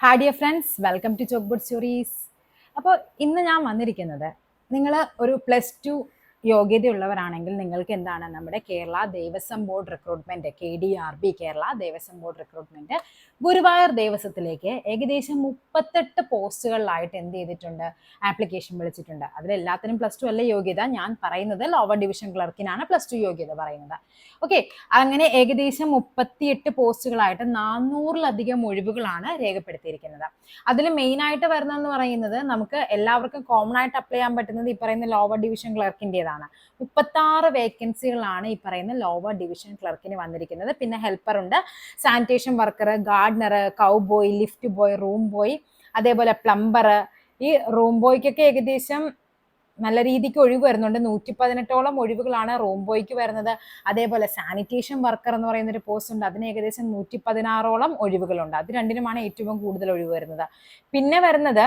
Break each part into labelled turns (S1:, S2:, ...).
S1: Hi dear friends, welcome to chalkboard stories. അപ്പോൾ ഇന്ന് ഞാൻ വന്നിരിക്കുന്നത്, നിങ്ങൾ ഒരു +2 യോഗ്യതയുള്ളവരാണെങ്കിൽ നിങ്ങൾക്ക് എന്താണ് നമ്മുടെ Kerala Devaswom board recruitment KDRB Kerala Devaswom board recruitment Guruvayur ദേവസ്വത്തിലേക്ക് ഏകദേശം 38 പോസ്റ്റുകളിലായിട്ട് എന്ത് ചെയ്തിട്ടുണ്ട്, ആപ്ലിക്കേഷൻ വിളിച്ചിട്ടുണ്ട്. അതിലെല്ലാത്തിനും +2 അല്ല യോഗ്യത. ഞാൻ പറയുന്നത് ലോവർ ഡിവിഷൻ ക്ലർക്കിനാണ് +2 യോഗ്യത പറയുന്നത്. ഓക്കെ, അങ്ങനെ ഏകദേശം 38 പോസ്റ്റുകളായിട്ട് 400-ലധികം ഒഴിവുകളാണ് രേഖപ്പെടുത്തിയിരിക്കുന്നത്. അതിൽ മെയിൻ ആയിട്ട് വരുന്നതെന്ന് പറയുന്നത് നമുക്ക് എല്ലാവർക്കും കോമൺ ആയിട്ട് അപ്ലൈ ചെയ്യാൻ പറ്റുന്നത് ഈ പറയുന്ന ലോവർ ഡിവിഷൻ ക്ലർക്കിൻ്റെതാണ്. 36 വേക്കൻസികളാണ് ഈ പറയുന്ന ലോവർ ഡിവിഷൻ ക്ലർക്കിന് വന്നിരിക്കുന്നത്. പിന്നെ ഹെൽപ്പർ ഉണ്ട്, sanitation worker, gardener, cow boy, lift boy, room boy, അതേപോലെ പ്ലംബർ. ഈ റൂം ബോയ്ക്കൊക്കെ ഏകദേശം നല്ല രീതിക്ക് ഒഴിവ് വരുന്നുണ്ട്. 118ഓളം ഒഴിവുകളാണ് റൂം ബോയ്ക്ക് വരുന്നത്. അതേപോലെ സാനിറ്റേഷൻ വർക്കർ എന്ന് പറയുന്ന ഒരു പോസ്റ്റ് ഉണ്ട്, അതിന് ഏകദേശം 116ഓളം ഒഴിവുകളുണ്ട്. അത് രണ്ടിനുമാണ് ഏറ്റവും കൂടുതൽ ഒഴിവ് വരുന്നത്. പിന്നെ വരുന്നത്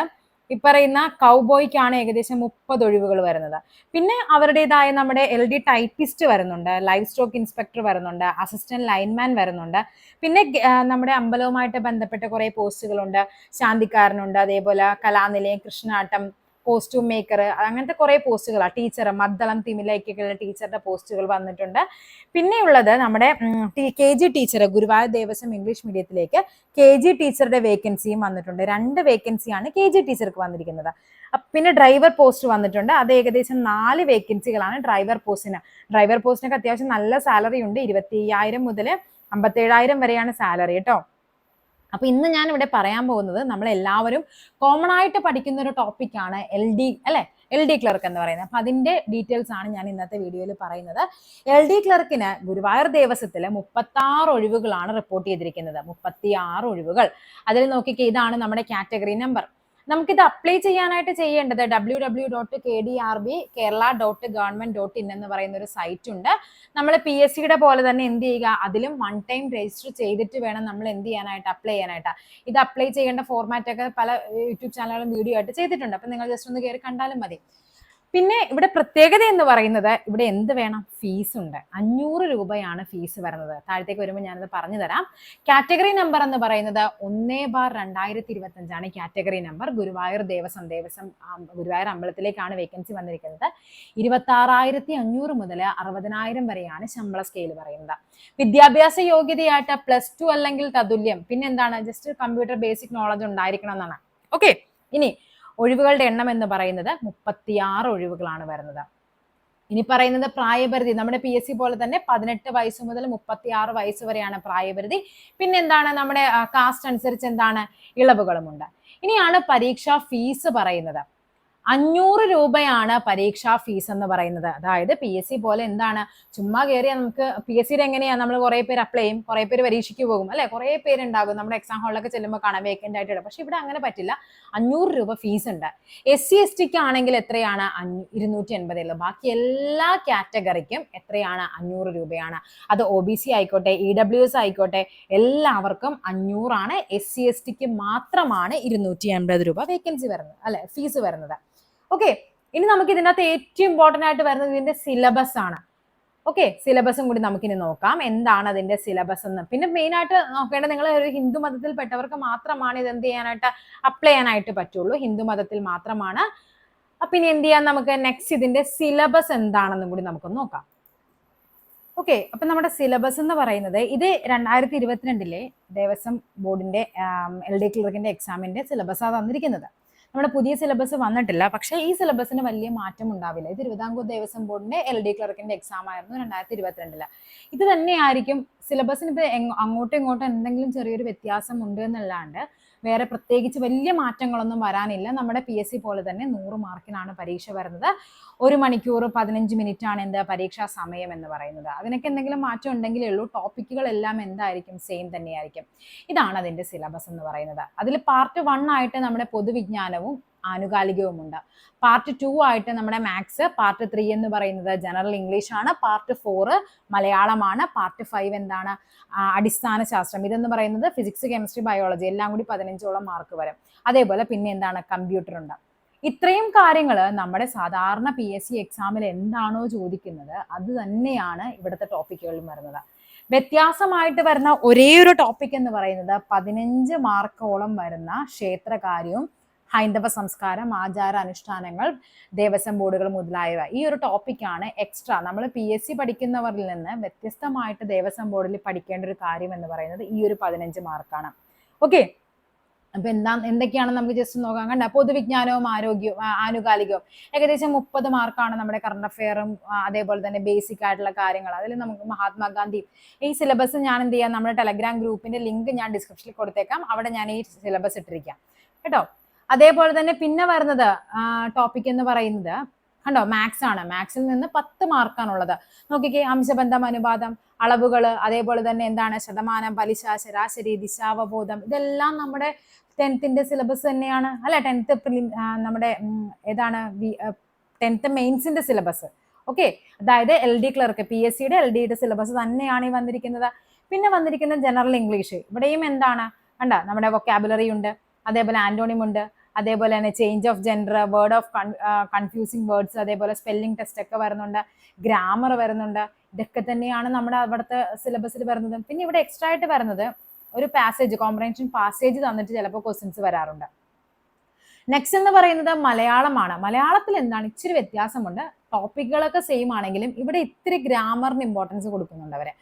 S1: ഈ പറയുന്ന കൗബോയ്ക്കാണ് ഏകദേശം 30 ഒഴിവുകൾ വരുന്നത്. പിന്നെ അവരുടേതായ നമ്മുടെ LD ടൈപ്പിസ്റ്റ് വരുന്നുണ്ട്, ലൈവ് സ്റ്റോക്ക് ഇൻസ്പെക്ടർ വരുന്നുണ്ട്, അസിസ്റ്റന്റ് ലൈൻമാൻ വരുന്നുണ്ട്. പിന്നെ നമ്മുടെ അമ്പലവുമായിട്ട് ബന്ധപ്പെട്ട കുറെ പോസ്റ്റുകളുണ്ട്. ശാന്തിക്കാരനുണ്ട്, അതേപോലെ കലാനിലയം, കൃഷ്ണാട്ടം, കോസ്റ്റ്യൂം മേക്കർ, അങ്ങനത്തെ കുറെ പോസ്റ്റുകളാണ്. ടീച്ചർ, മദ്ദളം തിമിലയ്ക്കുള്ള ടീച്ചറുടെ പോസ്റ്റുകൾ വന്നിട്ടുണ്ട്. പിന്നെയുള്ളത് നമ്മുടെ KG teacher, Guruvayur Devaswom English മീഡിയത്തിലേക്ക് KG ടീച്ചറുടെ വേക്കൻസിയും വന്നിട്ടുണ്ട്. 2 വേക്കൻസിയാണ് KG ടീച്ചർക്ക് വന്നിരിക്കുന്നത്. പിന്നെ ഡ്രൈവർ പോസ്റ്റ് വന്നിട്ടുണ്ട്. അത് ഏകദേശം 4 വേക്കൻസികളാണ് ഡ്രൈവർ പോസ്റ്റിന്. ഡ്രൈവർ പോസ്റ്റിനൊക്കെ അത്യാവശ്യം നല്ല സാലറി ഉണ്ട്. 25,000 മുതൽ 57,000 വരെയാണ് സാലറി കേട്ടോ. അപ്പൊ ഇന്ന് ഞാൻ ഇവിടെ പറയാൻ പോകുന്നത് നമ്മൾ എല്ലാവരും കോമൺ ആയിട്ട് പഠിക്കുന്ന ഒരു ടോപ്പിക്കാണ് LD അല്ലെ, LD ക്ലർക്ക് എന്ന് പറയുന്നത്. അപ്പൊ അതിന്റെ ഡീറ്റെയിൽസ് ആണ് ഞാൻ ഇന്നത്തെ വീഡിയോയിൽ പറയുന്നത്. LD ക്ലർക്കിന് ഗുരുവായൂർ ദേവസ്വത്തില് 36 ഒഴിവുകളാണ് റിപ്പോർട്ട് ചെയ്തിരിക്കുന്നത്. 36 ഒഴിവുകൾ. അതിൽ നോക്കിക്കേ, ഇതാണ് നമ്മുടെ കാറ്റഗറി നമ്പർ. നമുക്കിത് അപ്ലൈ ചെയ്യാനായിട്ട് ചെയ്യേണ്ടത് www.kdrbkerala.government.in എന്ന് പറയുന്ന ഒരു സൈറ്റ് ഉണ്ട്. നമ്മൾ PSCയുടെ പോലെ തന്നെ എന്ത് ചെയ്യുക, അതിലും 1 ടൈം രജിസ്റ്റർ ചെയ്തിട്ട് വേണം നമ്മൾ എന്ത് ചെയ്യാനായിട്ട്, അപ്ലൈ ചെയ്യാനായിട്ട്. ഇത് അപ്ലൈ ചെയ്യേണ്ട ഫോർമാറ്റ് ഒക്കെ പല യൂട്യൂബ് ചാനലുകളും വീഡിയോ ആയിട്ട് ചെയ്തിട്ടുണ്ട്. അപ്പൊ നിങ്ങൾ ജസ്റ്റ് ഒന്ന് കയറി കണ്ടാലും മതി. പിന്നെ ഇവിടെ പ്രത്യേകത എന്ന് പറയുന്നത്, ഇവിടെ എന്ത് വേണം, ഫീസ് ഉണ്ട്. 500 രൂപയാണ് ഫീസ് വരുന്നത്. താഴത്തേക്ക് വരുമ്പോൾ ഞാനത് പറഞ്ഞു തരാം. കാറ്റഗറി നമ്പർ എന്ന് പറയുന്നത് 1/2025 കാറ്റഗറി നമ്പർ. ഗുരുവായൂർ ദേവസ്വം ഗുരുവായൂർ അമ്പലത്തിലേക്കാണ് വേക്കൻസി വന്നിരിക്കുന്നത്. 26,500 മുതൽ 60,000 വരെയാണ് ശമ്പള സ്കെയിൽ പറയുന്നത്. വിദ്യാഭ്യാസ യോഗ്യതയായിട്ട് +2 അല്ലെങ്കിൽ തതുല്യം. പിന്നെ എന്താണ്, ജസ്റ്റ് കമ്പ്യൂട്ടർ ബേസിക് നോളജ് ഉണ്ടായിരിക്കണം എന്നാണ്. ഓക്കെ, ഇനി ഒഴിവുകളുടെ എണ്ണം എന്ന് പറയുന്നത് 36 ഒഴിവുകളാണ് വരുന്നത്. ഇനി പറയുന്നത് പ്രായപരിധി. നമ്മുടെ PSC പോലെ തന്നെ 18 വയസ്സ് മുതൽ 36 വയസ്സ് വരെയാണ് പ്രായപരിധി. പിന്നെ എന്താണ്, നമ്മുടെ കാസ്റ്റ് അനുസരിച്ച് എന്താണ്, ഇളവുകളുമുണ്ട്. ഇനിയാണ് പരീക്ഷാ ഫീസ് പറയുന്നത്. 500 രൂപയാണ് പരീക്ഷാ ഫീസ് എന്ന് പറയുന്നത്. അതായത് PSC പോലെ എന്താണ്, ചുമ്മാ കയറിയാൽ നമുക്ക് PSCയുടെ എങ്ങനെയാ, നമ്മൾ കുറെ പേര് അപ്ലൈ ചെയ്യും, കുറെ പേര് പരീക്ഷയ്ക്ക് പോകും അല്ലെ, കുറെ പേരുണ്ടാകും. നമ്മുടെ എക്സാം ഹാളിലൊക്കെ ചെല്ലുമ്പോൾ കാണാം വേക്കൻ്റ് ആയിട്ട്. പക്ഷെ ഇവിടെ അങ്ങനെ പറ്റില്ല. 500 രൂപ ഫീസ് ഉണ്ട്. SC STക്ക് ആണെങ്കിൽ എത്രയാണ്, 280 ഉള്ളൂ. ബാക്കി എല്ലാ കാറ്റഗറിക്കും എത്രയാണ്, 500 രൂപയാണ്. അത് OBC ആയിക്കോട്ടെ, EWS ആയിക്കോട്ടെ, എല്ലാവർക്കും 500 ആണ്. SC STക്ക് മാത്രമാണ് 280 രൂപ വേക്കൻസി വരുന്നത് അല്ലെ, ഫീസ് വരുന്നത്. ഓക്കെ, ഇനി നമുക്ക് ഇതിനകത്ത് ഏറ്റവും ഇമ്പോർട്ടൻ്റ് ആയിട്ട് വരുന്നത് ഇതിന്റെ സിലബസ് ആണ്. ഓക്കെ, സിലബസും കൂടി നമുക്കിനി നോക്കാം, എന്താണ് അതിന്റെ സിലബസ് എന്ന്. പിന്നെ മെയിൻ ആയിട്ട് നോക്കേണ്ടത്, നിങ്ങൾ ഒരു ഹിന്ദു മതത്തിൽപ്പെട്ടവർക്ക് മാത്രമാണ് ഇത് എന്ത് ചെയ്യാനായിട്ട്, അപ്ലൈ ചെയ്യാനായിട്ട് പറ്റുള്ളൂ. ഹിന്ദു മതത്തിൽ മാത്രമാണ്. അപ്പൊ ഇനി എന്ത് ചെയ്യാം, നമുക്ക് നെക്സ്റ്റ് ഇതിന്റെ സിലബസ് എന്താണെന്നും കൂടി നമുക്കൊന്ന് നോക്കാം. ഓക്കെ, അപ്പൊ നമ്മുടെ സിലബസ് എന്ന് പറയുന്നത്, ഇത് 2022 ദേവസ്വം ബോർഡിന്റെ LD ക്ലർക്കിന്റെ എക്സാമിന്റെ സിലബസാണ് തന്നിരിക്കുന്നത്. നമ്മുടെ പുതിയ സിലബസ് വന്നിട്ടില്ല. പക്ഷേ ഈ സിലബസിന് വലിയ മാറ്റം ഉണ്ടാവില്ല. ഇത് തിരുവിതാംകൂർ ദേവസ്വം ബോർഡിന്റെ LD ക്ലർക്കിന്റെ എക്സാം ആയിരുന്നു 2022. ഇത് തന്നെയായിരിക്കും സിലബസിന്. ഇപ്പൊ അങ്ങോട്ടും ഇങ്ങോട്ടും എന്തെങ്കിലും ചെറിയൊരു വ്യത്യാസം ഉണ്ട് എന്നല്ലാണ്ട് വേറെ പ്രത്യേകിച്ച് വലിയ മാറ്റങ്ങളൊന്നും വരാനില്ല. നമ്മുടെ PSC പോലെ തന്നെ 100 മാർക്കിനാണ് പരീക്ഷ വരുന്നത്. 1 മണിക്കൂർ 15 മിനിറ്റ് ആണ് എന്താ പരീക്ഷാ സമയം എന്ന് പറയുന്നത്. അതിനൊക്കെ എന്തെങ്കിലും മാറ്റം ഉണ്ടെങ്കിലേ ഉള്ളൂ. ടോപ്പിക്കുകളെല്ലാം എന്തായിരിക്കും, സെയിം തന്നെയായിരിക്കും. ഇതാണ് അതിന്റെ സിലബസ് എന്ന് പറയുന്നത്. അതിൽ പാർട്ട് 1 ആയിട്ട് നമ്മുടെ പൊതുവിജ്ഞാനവും ആനുകാലികവുമുണ്ട്. പാർട്ട് 2 ആയിട്ട് നമ്മുടെ മാത്സ്, പാർട്ട് 3 എന്ന് പറയുന്നത് ജനറൽ ഇംഗ്ലീഷ് ആണ്, പാർട്ട് 4 മലയാളമാണ്, പാർട്ട് 5 എന്താണ്, അടിസ്ഥാന ശാസ്ത്രം. ഇതെന്ന് പറയുന്നത് ഫിസിക്സ്, കെമിസ്ട്രി, ബയോളജി എല്ലാം കൂടി 15ഓളം മാർക്ക് വരും. അതേപോലെ പിന്നെ എന്താണ്, കമ്പ്യൂട്ടർ ഉണ്ട്. ഇത്രയും കാര്യങ്ങൾ നമ്മുടെ സാധാരണ PSC എക്സാമിൽ എന്താണോ ചോദിക്കുന്നത് അത് തന്നെയാണ് ഇവിടുത്തെ ടോപ്പിക്കുകളിലും വരുന്നത്. വ്യത്യാസമായിട്ട് വരുന്ന ഒരേ ഒരു ടോപ്പിക് എന്ന് പറയുന്നത് 15 മാർക്കോളം വരുന്ന ക്ഷേത്രകാര്യവും ഹൈന്ദവ സംസ്കാരം, ആചാര അനുഷ്ഠാനങ്ങൾ, ദേവസ്വം ബോർഡുകൾ മുതലായവ. ഈ ഒരു ടോപ്പിക്കാണ് എക്സ്ട്രാ നമ്മൾ PSC പഠിക്കുന്നവരിൽ നിന്ന് വ്യത്യസ്തമായിട്ട് ദേവസ്വം ബോർഡിൽ പഠിക്കേണ്ട ഒരു കാര്യം എന്ന് പറയുന്നത് ഈ ഒരു 15 മാർക്കാണ്. ഓക്കെ, അപ്പൊ എന്തൊക്കെയാണെന്ന് നമുക്ക് ജസ്റ്റ് നോക്കാം. കണ്ട, പൊതുവിജ്ഞാനവും ആരോഗ്യവും ആനുകാലികവും ഏകദേശം 30 മാർക്കാണ്. നമ്മുടെ കറണ്ട് അഫെയറും അതേപോലെ തന്നെ ബേസിക് ആയിട്ടുള്ള കാര്യങ്ങൾ. അതിൽ നമുക്ക് മഹാത്മാഗാന്ധി ഈ സിലബസ് ഞാൻ എന്ത് ചെയ്യാം, നമ്മുടെ ടെലഗ്രാം ഗ്രൂപ്പിന്റെ ലിങ്ക് ഞാൻ ഡിസ്ക്രിപ്ഷനിൽ കൊടുത്തേക്കാം. അവിടെ ഞാൻ ഈ സിലബസ് ഇട്ടിരിക്കാം കേട്ടോ. അതേപോലെ തന്നെ പിന്നെ വരുന്നത് ടോപ്പിക് എന്ന് പറയുന്നത് കണ്ടോ, മാത്സ് ആണ്. മാത്സിൽ നിന്ന് 10 മാർക്കാണുള്ളത്. നോക്കിക്കേ, അംശബന്ധം, അനുപാതം, അളവുകൾ, അതേപോലെ തന്നെ എന്താണ് ശതമാനം, പലിശ, ശരാശരി, ദിശാവബോധം, ഇതെല്ലാം നമ്മുടെ 10th സിലബസ് തന്നെയാണ് അല്ലെ. 10th നമ്മുടെ ഏതാണ് 10th മെയിൻസിന്റെ സിലബസ്. ഓക്കെ, അതായത് LD ക്ലർക്ക് PSCയുടെ LDയുടെ സിലബസ് തന്നെയാണ് ഈ വന്നിരിക്കുന്നത്. പിന്നെ വന്നിരിക്കുന്ന ജനറൽ ഇംഗ്ലീഷ്. ഇവിടെയും എന്താണ് കണ്ട, നമ്മുടെ വൊക്കാബുലറി ഉണ്ട്, അതേപോലെ ആന്റോണിം ഉണ്ട്, അതേപോലെ തന്നെ change of gender, word of confusing words, അതേപോലെ സ്പെല്ലിംഗ് ടെസ്റ്റ് ഒക്കെ വരുന്നുണ്ട്, ഗ്രാമർ വരുന്നുണ്ട്. ഇതൊക്കെ തന്നെയാണ് നമ്മുടെ അവിടുത്തെ സിലബസിൽ വരുന്നത്. പിന്നെ ഇവിടെ എക്സ്ട്രാ ആയിട്ട് വരുന്നത് ഒരു പാസേജ്, കോംപ്രഹെൻഷൻ പാസേജ് തന്നിട്ട് ചിലപ്പോൾ ക്വസ്റ്റ്യൻസ് വരാറുണ്ട്. നെക്സ്റ്റ് എന്ന് പറയുന്നത് മലയാളമാണ്. മലയാളത്തിൽ എന്താണ് ഇച്ചിരി വ്യത്യാസമുണ്ട്. ടോപ്പിക്കുകളൊക്കെ സെയിം ആണെങ്കിലും ഇവിടെ ഇത്തിരി ഗ്രാമറിന് ഇമ്പോർട്ടൻസ് കൊടുക്കുന്നുണ്ട് അവരെ.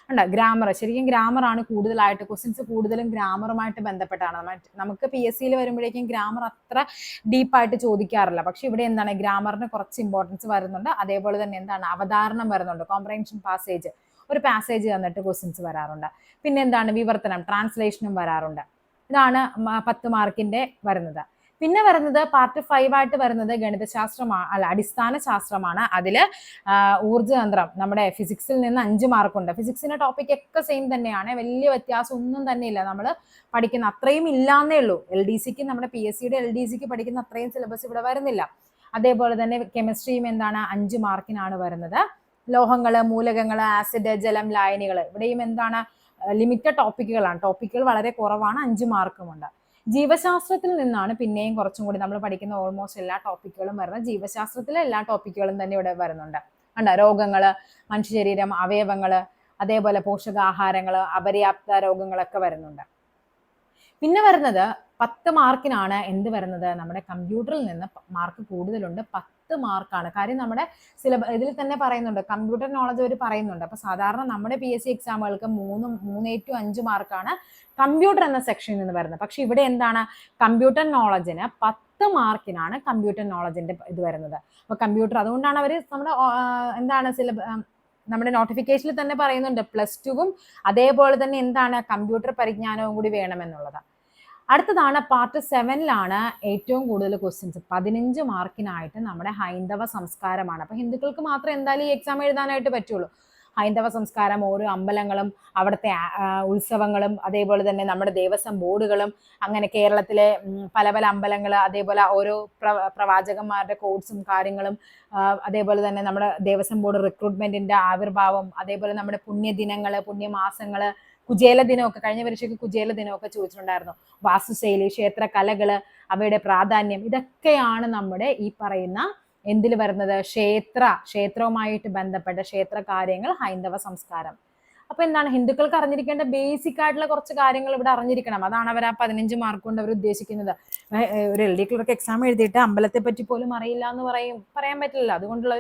S1: ഉണ്ട്, ഗ്രാമർ. ശരിക്കും ഗ്രാമറാണ് കൂടുതലായിട്ട്, ക്വസ്റ്റ്യൻസ് കൂടുതലും ഗ്രാമറുമായിട്ട് ബന്ധപ്പെട്ടാണ്. നമുക്ക് PSCയിൽ വരുമ്പോഴേക്കും ഗ്രാമർ അത്ര ഡീപ്പായിട്ട് ചോദിക്കാറില്ല. പക്ഷെ ഇവിടെ എന്താണ് ഗ്രാമറിന് കുറച്ച് ഇമ്പോർട്ടൻസ് വരുന്നുണ്ട്. അതേപോലെ തന്നെ എന്താണ് അവതാരണം വരുന്നുണ്ട്, കോംപ്രഹെൻഷൻ പാസേജ്, ഒരു പാസേജ് തന്നിട്ട് ക്വസ്റ്റ്യൻസ് വരാറുണ്ട്. പിന്നെ എന്താണ് വിവർത്തനം, ട്രാൻസ്ലേഷനും വരാറുണ്ട്. ഇതാണ് 10 മാർക്കിന്റെ വരുന്നത്. പിന്നെ വരുന്നത് പാർട്ട് 5 ആയിട്ട് വരുന്നത് ഗണിതശാസ്ത്രമാണ്, അല്ല അടിസ്ഥാന ശാസ്ത്രമാണ്. അതില് ഊർജ്ജതന്ത്രം, നമ്മുടെ ഫിസിക്സിൽ നിന്ന് 5 മാർക്കുണ്ട്. ഫിസിക്സിന്റെ ടോപ്പിക് ഒക്കെ സെയിം തന്നെയാണ്, വലിയ വ്യത്യാസം ഒന്നും തന്നെ ഇല്ല. നമ്മൾ പഠിക്കുന്ന അത്രയും ഇല്ലാന്നേ ഉള്ളൂ. LDCക്ക് നമ്മുടെ PSCയുടെ LDCക്ക് പഠിക്കുന്ന അത്രയും സിലബസ് ഇവിടെ വരുന്നില്ല. അതേപോലെ തന്നെ കെമിസ്ട്രിയും എന്താണ് 5 മാർക്കിനാണ് വരുന്നത്. ലോഹങ്ങള്, മൂലകങ്ങള്, ആസിഡ്, ജലം, ലായനികൾ, ഇവിടെയും എന്താണ് ലിമിറ്റഡ് ടോപ്പിക്കുകളാണ്. ടോപ്പിക്കുകൾ വളരെ കുറവാണ്, 5 മാർക്കുമുണ്ട്. ജീവശാസ്ത്രത്തിൽ നിന്നാണ് പിന്നെയും കുറച്ചും കൂടി നമ്മൾ പഠിക്കുന്ന ഓൾമോസ്റ്റ് എല്ലാ ടോപ്പിക്കുകളും വരുന്നത്. ജീവശാസ്ത്രത്തിലെ എല്ലാ ടോപ്പിക്കുകളും തന്നെ ഇവിടെ വരുന്നുണ്ട്. കണ്ട, രോഗങ്ങള്, മനുഷ്യശരീരം, അവയവങ്ങള്, അതേപോലെ പോഷകാഹാരങ്ങള്, അപര്യാപ്ത രോഗങ്ങളൊക്കെ വരുന്നുണ്ട്. പിന്നെ വരുന്നത് 10 മാർക്കിനാണ് എന്ത് വരുന്നത്, നമ്മുടെ കമ്പ്യൂട്ടറിൽ നിന്ന് മാർക്ക് കൂടുതലുണ്ട്. 10 മാർക്കാണ്. കാര്യം നമ്മുടെ ഇതിൽ തന്നെ പറയുന്നുണ്ട്, കമ്പ്യൂട്ടർ നോളജ് അവർ പറയുന്നുണ്ട്. അപ്പൊ സാധാരണ നമ്മുടെ PSC എക്സാമുകൾക്ക് 3 to 5 മാർക്കാണ് കമ്പ്യൂട്ടർ എന്ന സെക്ഷനിൽ നിന്ന് വരുന്നത്. പക്ഷെ ഇവിടെ എന്താണ്, കമ്പ്യൂട്ടർ നോളജിന് 10 മാർക്കിനാണ് കമ്പ്യൂട്ടർ നോളജിന്റെ ഇത് വരുന്നത്. അപ്പൊ കമ്പ്യൂട്ടർ, അതുകൊണ്ടാണ് അവർ നമ്മുടെ എന്താണ് നമ്മുടെ നോട്ടിഫിക്കേഷനിൽ തന്നെ പറയുന്നുണ്ട് +2 അതേപോലെ തന്നെ എന്താണ് കമ്പ്യൂട്ടർ പരിജ്ഞാനവും കൂടി വേണമെന്നുള്ളത്. അടുത്തതാണ് പാർട്ട് 7ലാണ് ഏറ്റവും കൂടുതൽ ക്വസ്റ്റ്യൻസ് 15 മാർക്കിനായിട്ട് നമ്മുടെ ഹൈന്ദവ സംസ്കാരമാണ്. അപ്പൊ ഹിന്ദുക്കൾക്ക് മാത്രമേ എന്തായാലും ഈ എക്സാം എഴുതാനായിട്ട് പറ്റുള്ളൂ. ഹൈന്ദവ സംസ്കാരം, ഓരോ അമ്പലങ്ങളും, അവിടുത്തെ ഉത്സവങ്ങളും, അതേപോലെ തന്നെ നമ്മുടെ ദേവസ്വം ബോർഡുകളും, അങ്ങനെ കേരളത്തിലെ പല പല അമ്പലങ്ങൾ, അതേപോലെ ഓരോ പ്രവാചകന്മാരുടെ കോഴ്സും കാര്യങ്ങളും, അതേപോലെ തന്നെ നമ്മുടെ ദേവസ്വം ബോർഡ് റിക്രൂട്ട്മെന്റിന്റെ ആവിർഭാവം, അതേപോലെ നമ്മുടെ പുണ്യദിനങ്ങള്, പുണ്യമാസങ്ങള്, കുചേല ദിനമൊക്കെ, കഴിഞ്ഞ പരീക്ഷയ്ക്ക് കുചേല ദിനമൊക്കെ ചോദിച്ചിട്ടുണ്ടായിരുന്നു. വാസ്തുശൈലി, ക്ഷേത്ര കലകള്, അവയുടെ പ്രാധാന്യം, ഇതൊക്കെയാണ് നമ്മുടെ ഈ പറയുന്ന എന്തിൽ വരുന്നത്, ക്ഷേത്രവുമായിട്ട് ബന്ധപ്പെട്ട ക്ഷേത്ര കാര്യങ്ങൾ, ഹൈന്ദവ സംസ്കാരം. അപ്പൊ എന്താണ്, ഹിന്ദുക്കൾക്ക് അറിഞ്ഞിരിക്കേണ്ട ബേസിക് ആയിട്ടുള്ള കുറച്ച് കാര്യങ്ങൾ ഇവിടെ അറിഞ്ഞിരിക്കണം. അതാണ് അവർ ആ 15 മാർക്ക് കൊണ്ട് അവർ ഉദ്ദേശിക്കുന്നത്. ഒരു LD ക്ലർക്ക് എക്സാം എഴുതിയിട്ട് അമ്പലത്തെ പറ്റി പോലും അറിയില്ല എന്ന് പറയാൻ പറ്റില്ല. അതുകൊണ്ടുള്ള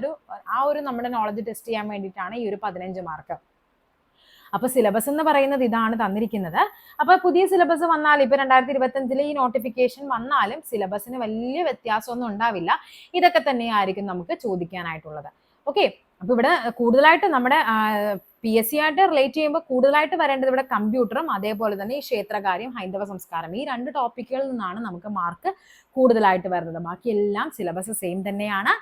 S1: ഒരു നമ്മുടെ നോളജ് ടെസ്റ്റ് ചെയ്യാൻ വേണ്ടിയിട്ടാണ് ഈ ഒരു 15 മാർക്ക്. അപ്പൊ സിലബസ് എന്ന് പറയുന്നത് ഇതാണ് തന്നിരിക്കുന്നത്. അപ്പൊ പുതിയ സിലബസ് വന്നാൽ, ഇപ്പൊ 2025 ഈ നോട്ടിഫിക്കേഷൻ വന്നാലും സിലബസിന് വലിയ വ്യത്യാസമൊന്നും ഉണ്ടാവില്ല. ഇതൊക്കെ തന്നെയായിരിക്കും നമുക്ക് ചോദിക്കാനായിട്ടുള്ളത്. ഓക്കെ, അപ്പൊ ഇവിടെ കൂടുതലായിട്ട് നമ്മുടെ PSC ആയിട്ട് റിലേറ്റ് ചെയ്യുമ്പോൾ കൂടുതലായിട്ട് വരേണ്ടത് ഇവിടെ കമ്പ്യൂട്ടറും അതേപോലെ തന്നെ ഈ ക്ഷേത്രകാര്യം, ഹൈന്ദവ സംസ്കാരം, ഈ 2 ടോപ്പിക്കുകളിൽ നിന്നാണ് നമുക്ക് മാർക്ക് കൂടുതലായിട്ട് വരുന്നത്. ബാക്കിയെല്ലാം സിലബസ് സെയിം തന്നെയാണ്.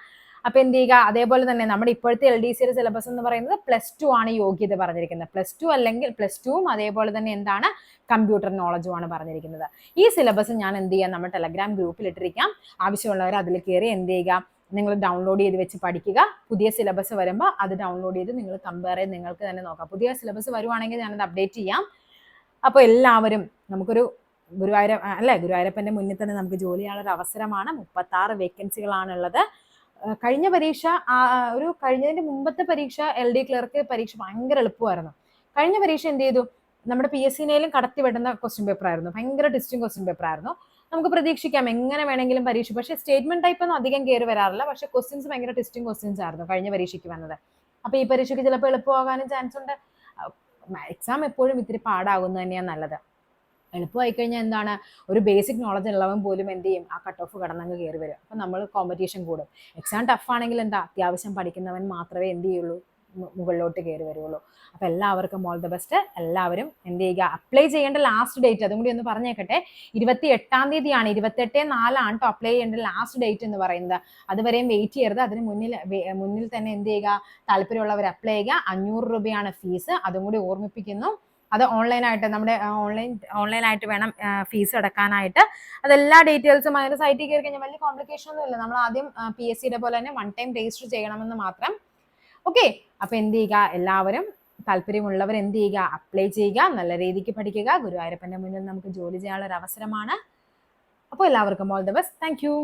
S1: അപ്പൊ എന്ത് ചെയ്യുക, അതേപോലെ തന്നെ നമ്മുടെ ഇപ്പോഴത്തെ LDCയുടെ സിലബസ് എന്ന് പറയുന്നത് +2 ആണ് യോഗ്യത പറഞ്ഞിരിക്കുന്നത്. +2 അല്ലെങ്കിൽ +2ഉം അതേപോലെ തന്നെ എന്താണ് കമ്പ്യൂട്ടർ നോളജും ആണ് പറഞ്ഞിരിക്കുന്നത്. ഈ സിലബസ് ഞാൻ എന്ത് ചെയ്യാം, നമ്മുടെ ടെലഗ്രാം ഗ്രൂപ്പിൽ ഇട്ടിരിക്കാം. ആവശ്യമുള്ളവർ അതിൽ കയറി എന്ത് ചെയ്യുക, നിങ്ങൾ ഡൗൺലോഡ് ചെയ്ത് വെച്ച് പഠിക്കുക. പുതിയ സിലബസ് വരുമ്പോൾ അത് ഡൗൺലോഡ് ചെയ്ത് നിങ്ങൾ കമ്പയർ ചെയ്ത് നിങ്ങൾക്ക് തന്നെ നോക്കാം. പുതിയ സിലബസ് വരുവാണെങ്കിൽ ഞാനത് അപ്ഡേറ്റ് ചെയ്യാം. അപ്പോൾ എല്ലാവരും നമുക്കൊരു ഗുരുവായൂരപ്പന്റെ മുന്നിൽ തന്നെ നമുക്ക് ജോലി ചെയ്യാനുള്ള അവസരമാണ്. 36 വേക്കൻസികളാണുള്ളത്. കഴിഞ്ഞ പരീക്ഷ കഴിഞ്ഞതിന്റെ മുമ്പത്തെ പരീക്ഷ LD ക്ലർക്ക് പരീക്ഷ ഭയങ്കര എളുപ്പമായിരുന്നു. കഴിഞ്ഞ പരീക്ഷ എന്ത് ചെയ്തു, നമ്മുടെ PSCയിലും കടത്തി വിടുന്ന ക്വസ്റ്റ്യൻ പേപ്പർ ആയിരുന്നു, ഭയങ്കര ഡിസ്റ്റിങ് ക്വസ്റ്റ്യൻ പേപ്പർ ആയിരുന്നു. നമുക്ക് പ്രതീക്ഷിക്കാം എങ്ങനെ വേണമെങ്കിലും പരീക്ഷ, പക്ഷേ സ്റ്റേറ്റ്മെന്റ് ടൈപ്പ് ഒന്നും അധികം കയറി വരാറില്ല, പക്ഷേ ക്വസ്റ്റ്യൻസ് ഭയങ്കര ഡിസ്റ്റിങ് ക്വസ്റ്റ്യൻസ് ആയിരുന്നു കഴിഞ്ഞ പരീക്ഷയ്ക്ക് വന്നത്. അപ്പോൾ ഈ പരീക്ഷയ്ക്ക് ചിലപ്പോൾ എളുപ്പമാകാനും ചാൻസ് ഉണ്ട്. എക്സാം എപ്പോഴും ഇത്തിരി പാടാകുന്നത് തന്നെയാണ് നല്ലത്. എളുപ്പമായി കഴിഞ്ഞാൽ എന്താണ്, ഒരു ബേസിക് നോളജ് ഉള്ളവൻ പോലും എന്ത് ചെയ്യും, ആ കട്ട് ഓഫ് കടന്നങ്ങ് കയറി വരും. അപ്പം നമ്മൾ കോമ്പറ്റീഷൻ കൂടും. എക്സാം ടഫ് ആണെങ്കിൽ എന്താ, അത്യാവശ്യം പഠിക്കുന്നവൻ മാത്രമേ എന്ത് ചെയ്യുള്ളൂ, മുകളിലോട്ട് കയറി വരുള്ളൂ. അപ്പോൾ എല്ലാവർക്കും ഓൾ ദ ബെസ്റ്റ്. എല്ലാവരും എന്ത് ചെയ്യുക, അപ്ലൈ ചെയ്യേണ്ട ലാസ്റ്റ് ഡേറ്റ് അതും കൂടി ഒന്ന് പറഞ്ഞേക്കട്ടെ, 28-ാം തീയതിയാണ്, 28/4 കേട്ടോ അപ്ലൈ ചെയ്യേണ്ട ലാസ്റ്റ് ഡേറ്റ് എന്ന് പറയുന്നത്. അതുവരെയും വെയിറ്റ് ചെയ്യരുത്. അതിന് മുന്നിൽ തന്നെ എന്ത് ചെയ്യുക, താല്പര്യമുള്ളവർ അപ്ലൈ ചെയ്യുക. 500 രൂപയാണ് ഫീസ്, അതും കൂടി ഓർമ്മിപ്പിക്കുന്നു. അത് ഓൺലൈനായിട്ട്, നമ്മുടെ ഓൺലൈനായിട്ട് വേണം ഫീസ് അടക്കാനായിട്ട്. അതെല്ലാ ഡീറ്റെയിൽസും അതിൻ്റെ സൈറ്റിൽ കയറി കഴിഞ്ഞാൽ വലിയ കോംപ്ലിക്കേഷൻ ഒന്നും ഇല്ല. നമ്മൾ ആദ്യം PSCയുടെ പോലെ തന്നെ 1 ടൈം രജിസ്റ്റർ ചെയ്യണമെന്ന് മാത്രം. ഓക്കെ, അപ്പൊ എന്ത് ചെയ്യുക, എല്ലാവരും താല്പര്യമുള്ളവർ എന്ത് ചെയ്യുക, അപ്ലൈ ചെയ്യുക, നല്ല രീതിക്ക് പഠിക്കുക. ഗുരുവായൂരപ്പന്റെ മുന്നിൽ നമുക്ക് ജോലി ചെയ്യാനുള്ള ഒരു അവസരമാണ്. അപ്പോൾ എല്ലാവർക്കും all the best. Thank you.